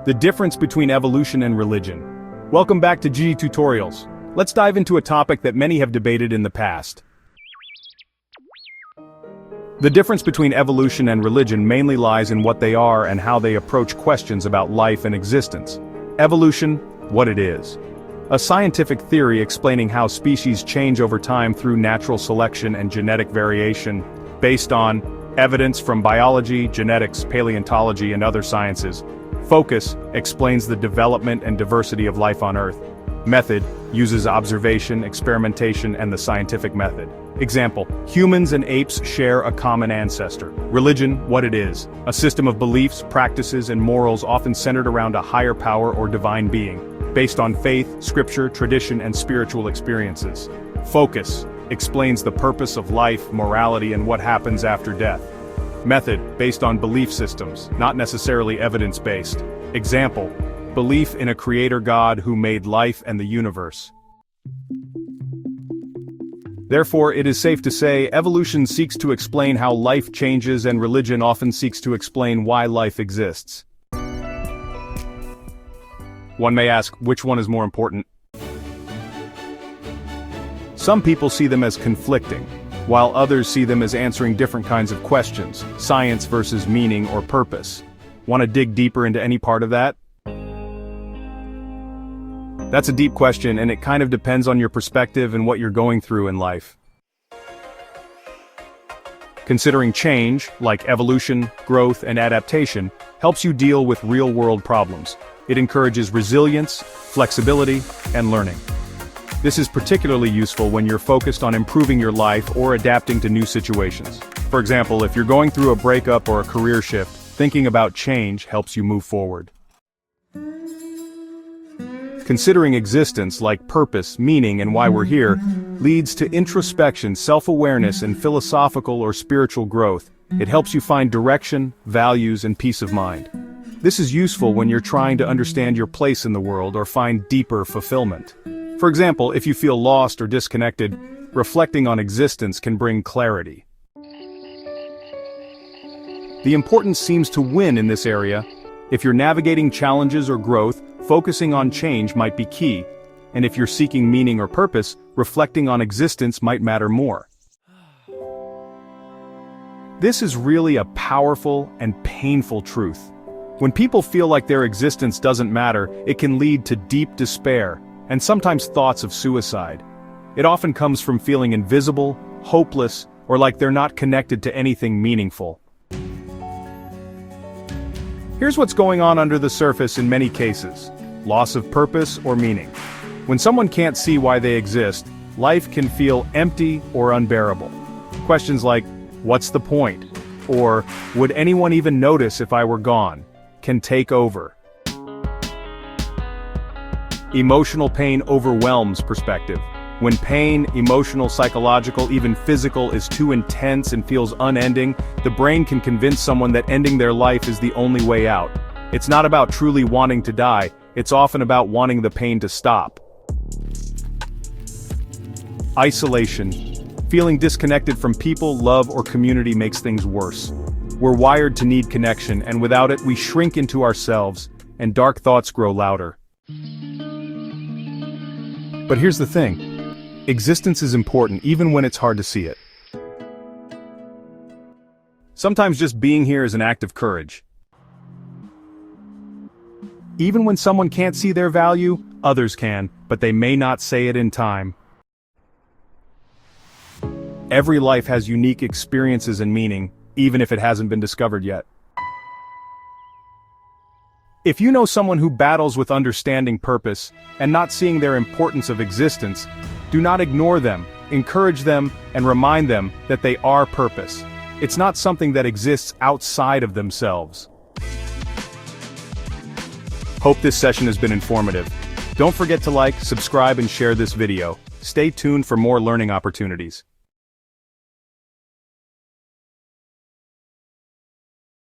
The difference between evolution and religion. Welcome back to Djji Tutorials. Let's dive into a topic that many have debated in the past. The difference between evolution and religion mainly lies in what they are and how they approach questions about life and existence. Evolution, what it is. A scientific theory explaining how species change over time through natural selection and genetic variation, based on evidence from biology, genetics, paleontology, and other sciences. Focus explains the development and diversity of life on Earth. Method uses observation, experimentation, and the scientific method. Example, humans and apes share a common ancestor. Religion, what it is. A system of beliefs, practices, and morals often centered around a higher power or divine being, based on faith, scripture, tradition, and spiritual experiences. Focus explains the purpose of life, morality, and what happens after death. Method, based on belief systems, not necessarily evidence-based. Example, belief in a creator God who made life and the universe. Therefore, it is safe to say, evolution seeks to explain how life changes and religion often seeks to explain why life exists. One may ask, which one is more important? Some people see them as conflicting, while others see them as answering different kinds of questions, science versus meaning or purpose. Want to dig deeper into any part of that? That's a deep question, and it kind of depends on your perspective and what you're going through in life. Considering change, like evolution, growth, and adaptation, helps you deal with real-world problems. It encourages resilience, flexibility, and learning. This is particularly useful when you're focused on improving your life or adapting to new situations. For example, if you're going through a breakup or a career shift, thinking about change helps you move forward. Considering existence like purpose, meaning, and why we're here, leads to introspection, self-awareness, and philosophical or spiritual growth. It helps you find direction, values, and peace of mind. This is useful when you're trying to understand your place in the world or find deeper fulfillment. For example, if you feel lost or disconnected, reflecting on existence can bring clarity. The importance seems to win in this area. If you're navigating challenges or growth, focusing on change might be key, and if you're seeking meaning or purpose, reflecting on existence might matter more. This is really a powerful and painful truth. When people feel like their existence doesn't matter, it can lead to deep despair, and sometimes thoughts of suicide. It often comes from feeling invisible, hopeless, or like they're not connected to anything meaningful. Here's what's going on under the surface in many cases: loss of purpose or meaning. When someone can't see why they exist, life can feel empty or unbearable. Questions like, what's the point? Or, would anyone even notice if I were gone? Can take over. Emotional pain overwhelms perspective. When pain, emotional, psychological, even physical, is too intense and feels unending, the brain can convince someone that ending their life is the only way out. It's not about truly wanting to die, it's often about wanting the pain to stop. Isolation. Feeling disconnected from people, love, or community makes things worse. We're wired to need connection, and without it we shrink into ourselves, and dark thoughts grow louder. But here's the thing. Existence is important even when it's hard to see it. Sometimes just being here is an act of courage. Even when someone can't see their value, others can, but they may not say it in time. Every life has unique experiences and meaning, even if it hasn't been discovered yet. If you know someone who battles with understanding purpose and not seeing their importance of existence, do not ignore them, encourage them, and remind them that they are purpose. It's not something that exists outside of themselves. Hope this session has been informative. Don't forget to like, subscribe, and share this video. Stay tuned for more learning opportunities.